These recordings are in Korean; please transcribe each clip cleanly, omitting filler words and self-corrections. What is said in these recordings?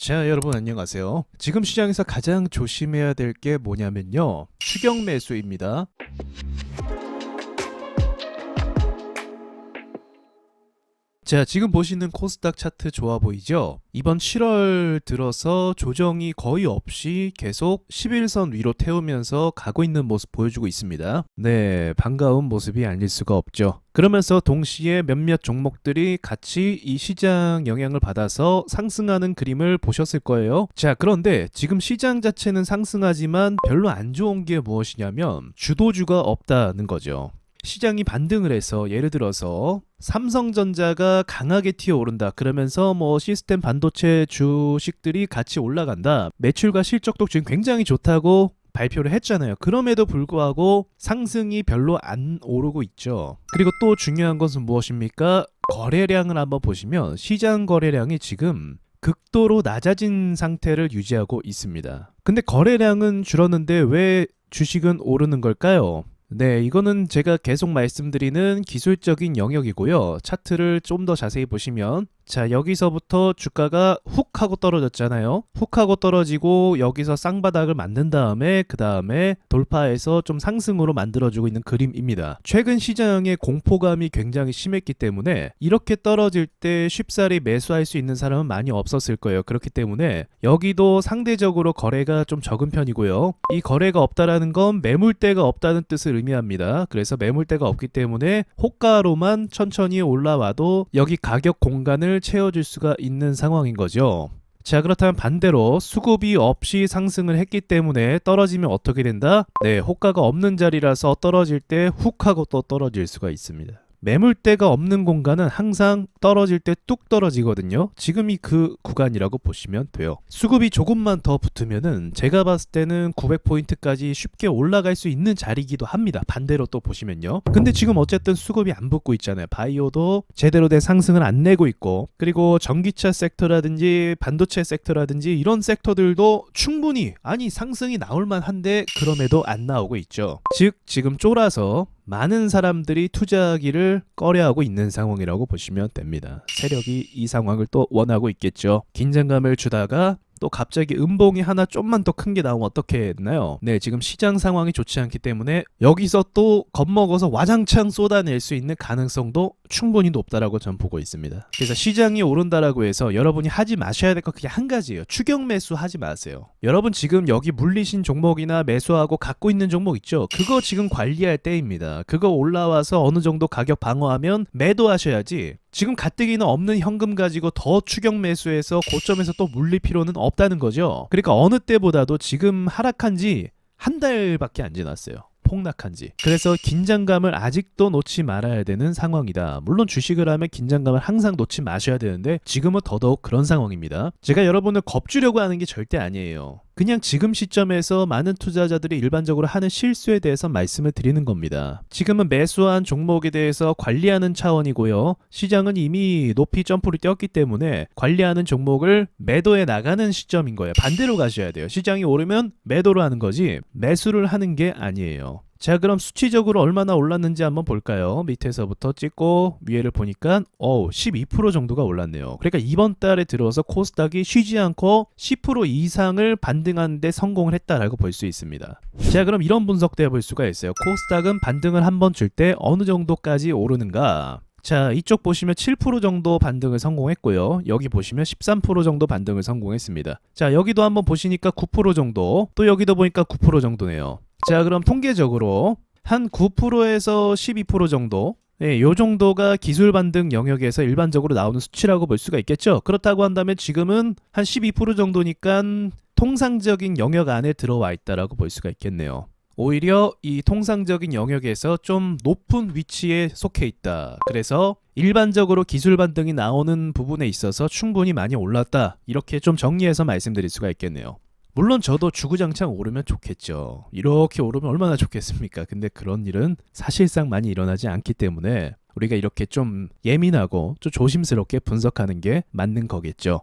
자, 여러분 안녕하세요. 지금 시장에서 가장 조심해야 될 게 뭐냐면요, 추격 매수입니다. 자, 지금 보시는 코스닥 차트 좋아 보이죠? 이번 7월 들어서 조정이 거의 없이 계속 11선 위로 태우면서 가고 있는 모습 보여주고 있습니다. 네, 반가운 모습이 아닐 수가 없죠. 그러면서 동시에 몇몇 종목들이 같이 이 시장 영향을 받아서 상승하는 그림을 보셨을 거예요. 자, 그런데 지금 시장 자체는 상승하지만 별로 안 좋은 게 무엇이냐면 주도주가 없다는 거죠. 시장이 반등을 해서 예를 들어서 삼성전자가 강하게 튀어오른다 그러면서 시스템 반도체 주식들이 같이 올라간다, 매출과 실적도 지금 굉장히 좋다고 발표를 했잖아요. 그럼에도 불구하고 상승이 별로 안 오르고 있죠. 그리고 또 중요한 것은 무엇입니까? 거래량을 한번 보시면 시장 거래량이 지금 극도로 낮아진 상태를 유지하고 있습니다. 근데 거래량은 줄었는데 왜 주식은 오르는 걸까요? 네, 이거는 제가 계속 말씀드리는 기술적인 영역이고요. 차트를 좀 더 자세히 보시면, 자, 여기서부터 주가가 훅 하고 떨어졌잖아요. 훅 하고 떨어지고 여기서 쌍바닥을 만든 다음에 그 다음에 돌파해서 좀 상승으로 만들어주고 있는 그림입니다. 최근 시장의 공포감이 굉장히 심했기 때문에 이렇게 떨어질 때 쉽사리 매수할 수 있는 사람은 많이 없었을 거예요. 그렇기 때문에 여기도 상대적으로 거래가 좀 적은 편이고요. 이 거래가 없다라는 건 매물대가 없다는 뜻을 의미합니다. 그래서 매물대가 없기 때문에 호가로만 천천히 올라와도 여기 가격 공간을 채워줄 수가 있는 상황인 거죠. 자, 그렇다면 반대로 수급이 없이 상승을 했기 때문에 떨어지면 어떻게 된다? 네, 호가가 없는 자리라서 떨어질 때 훅 하고 또 떨어질 수가 있습니다. 매물대가 없는 공간은 항상 떨어질 때 뚝 떨어지거든요. 지금이 그 구간이라고 보시면 돼요. 수급이 조금만 더 붙으면은 제가 봤을 때는 900포인트까지 쉽게 올라갈 수 있는 자리이기도 합니다. 반대로 또 보시면요. 근데 지금 어쨌든 수급이 안 붙고 있잖아요. 바이오도 제대로 된 상승을 안 내고 있고, 그리고 전기차 섹터라든지 반도체 섹터라든지 이런 섹터들도 충분히 상승이 나올 만한데 그럼에도 안 나오고 있죠. 즉 지금 쫄아서 많은 사람들이 투자하기를 꺼려하고 있는 상황이라고 보시면 됩니다. 세력이 이 상황을 또 원하고 있겠죠. 긴장감을 주다가 또 갑자기 음봉이 하나 좀만 더 큰 게 나오면 어떻게 했나요? 네, 지금 시장 상황이 좋지 않기 때문에 여기서 또 겁먹어서 와장창 쏟아낼 수 있는 가능성도 충분히 높다라고 전 보고 있습니다. 그래서 시장이 오른다라고 해서 여러분이 하지 마셔야 될 거 그게 한 가지예요. 추격 매수 하지 마세요. 여러분 지금 여기 물리신 종목이나 매수하고 갖고 있는 종목 있죠? 그거 지금 관리할 때입니다. 그거 올라와서 어느 정도 가격 방어하면 매도하셔야지, 지금 가뜩이나 없는 현금 가지고 더 추격 매수해서 고점에서 또 물릴 필요는 없다는 거죠. 그러니까 어느 때보다도 지금 하락한 지 한 달밖에 안 지났어요. 폭락한지. 그래서 긴장감을 아직도 놓지 말아야 되는 상황이다. 물론 주식을 하면 긴장감을 항상 놓지 마셔야 되는데 지금은 더더욱 그런 상황입니다. 제가 여러분을 겁주려고 하는 게 절대 아니에요. 그냥 지금 시점에서 많은 투자자들이 일반적으로 하는 실수에 대해서 말씀을 드리는 겁니다. 지금은 매수한 종목에 대해서 관리하는 차원이고요. 시장은 이미 높이 점프를 뛰었기 때문에 관리하는 종목을 매도해 나가는 시점인 거예요. 반대로 가셔야 돼요. 시장이 오르면 매도를 하는 거지 매수를 하는 게 아니에요. 자, 그럼 수치적으로 얼마나 올랐는지 한번 볼까요? 밑에서부터 찍고 위에를 보니까 12% 정도가 올랐네요. 그러니까 이번 달에 들어서 코스닥이 쉬지 않고 10% 이상을 반등하는 데 성공을 했다라고 볼 수 있습니다. 자, 그럼 이런 분석도 해볼 수가 있어요. 코스닥은 반등을 한번 줄 때 어느 정도까지 오르는가? 자, 이쪽 보시면 7% 정도 반등을 성공했고요. 여기 보시면 13% 정도 반등을 성공했습니다. 자, 여기도 한번 보시니까 9% 정도, 또 여기도 보니까 9% 정도네요. 자, 그럼 통계적으로 한 9%에서 12% 정도, 요 정도가 기술 반등 영역에서 일반적으로 나오는 수치라고 볼 수가 있겠죠. 그렇다고 한다면 지금은 한 12% 정도니까 통상적인 영역 안에 들어와 있다라고 볼 수가 있겠네요. 오히려 이 통상적인 영역에서 좀 높은 위치에 속해 있다. 그래서 일반적으로 기술 반등이 나오는 부분에 있어서 충분히 많이 올랐다. 이렇게 좀 정리해서 말씀드릴 수가 있겠네요. 물론 저도 주구장창 오르면 좋겠죠. 이렇게 오르면 얼마나 좋겠습니까? 근데 그런 일은 사실상 많이 일어나지 않기 때문에 우리가 이렇게 좀 예민하고 좀 조심스럽게 분석하는 게 맞는 거겠죠.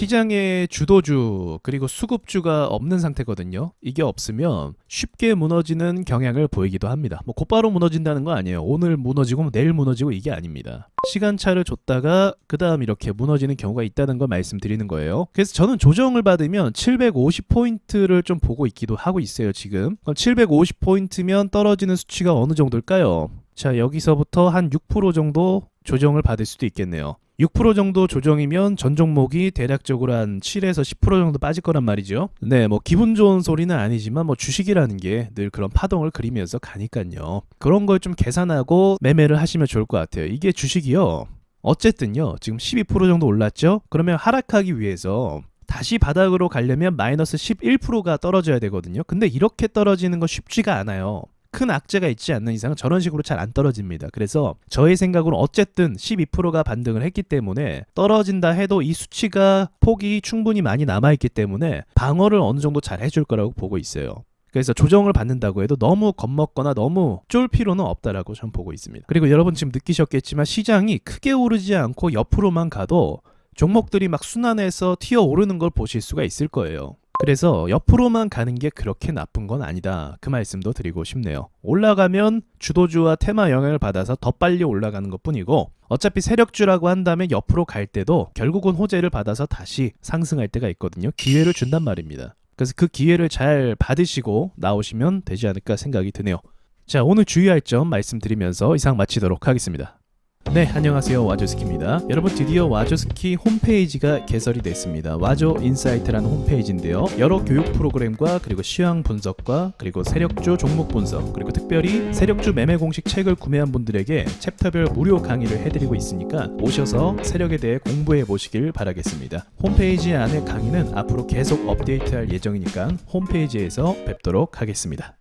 시장에 주도주 그리고 수급주가 없는 상태거든요. 이게 없으면 쉽게 무너지는 경향을 보이기도 합니다. 뭐 곧바로 무너진다는 거 아니에요. 오늘 무너지고 내일 무너지고 이게 아닙니다. 시간차를 줬다가 그 다음 이렇게 무너지는 경우가 있다는 걸 말씀드리는 거예요. 그래서 저는 조정을 받으면 750포인트를 좀 보고 있기도 하고 있어요. 지금 그럼 750포인트면 떨어지는 수치가 어느 정도일까요? 자, 여기서부터 한 6% 정도 조정을 받을 수도 있겠네요. 6% 정도 조정이면 전 종목이 대략적으로 한 7에서 10% 정도 빠질 거란 말이죠. 네, 뭐 기분 좋은 소리는 아니지만 뭐 주식이라는 게 늘 그런 파동을 그리면서 가니까요. 그런 걸 좀 계산하고 매매를 하시면 좋을 것 같아요. 이게 주식이요. 어쨌든요. 지금 12% 정도 올랐죠? 그러면 하락하기 위해서 다시 바닥으로 가려면 마이너스 11%가 떨어져야 되거든요. 근데 이렇게 떨어지는 건 쉽지가 않아요. 큰 악재가 있지 않는 이상은 저런 식으로 잘 안 떨어집니다. 그래서 저의 생각으로 어쨌든 12%가 반등을 했기 때문에 떨어진다 해도 이 수치가 폭이 충분히 많이 남아있기 때문에 방어를 어느 정도 잘 해줄 거라고 보고 있어요. 그래서 조정을 받는다고 해도 너무 겁먹거나 너무 쫄 필요는 없다라고 저는 보고 있습니다. 그리고 여러분 지금 느끼셨겠지만 시장이 크게 오르지 않고 옆으로만 가도 종목들이 막 순환해서 튀어오르는 걸 보실 수가 있을 거예요. 그래서 옆으로만 가는 게 그렇게 나쁜 건 아니다. 그 말씀도 드리고 싶네요. 올라가면 주도주와 테마 영향을 받아서 더 빨리 올라가는 것뿐이고 어차피 세력주라고 한다면 옆으로 갈 때도 결국은 호재를 받아서 다시 상승할 때가 있거든요. 기회를 준단 말입니다. 그래서 그 기회를 잘 받으시고 나오시면 되지 않을까 생각이 드네요. 자, 오늘 주의할 점 말씀드리면서 이상 마치도록 하겠습니다. 네, 안녕하세요. 와조스키입니다. 여러분 드디어 와조스키 홈페이지가 개설이 됐습니다. 와조 인사이트라는 홈페이지인데요. 여러 교육 프로그램과 그리고 시황 분석과 그리고 세력주 종목 분석 그리고 특별히 세력주 매매 공식 책을 구매한 분들에게 챕터별 무료 강의를 해드리고 있으니까 오셔서 세력에 대해 공부해 보시길 바라겠습니다. 홈페이지 안에 강의는 앞으로 계속 업데이트할 예정이니까 홈페이지에서 뵙도록 하겠습니다.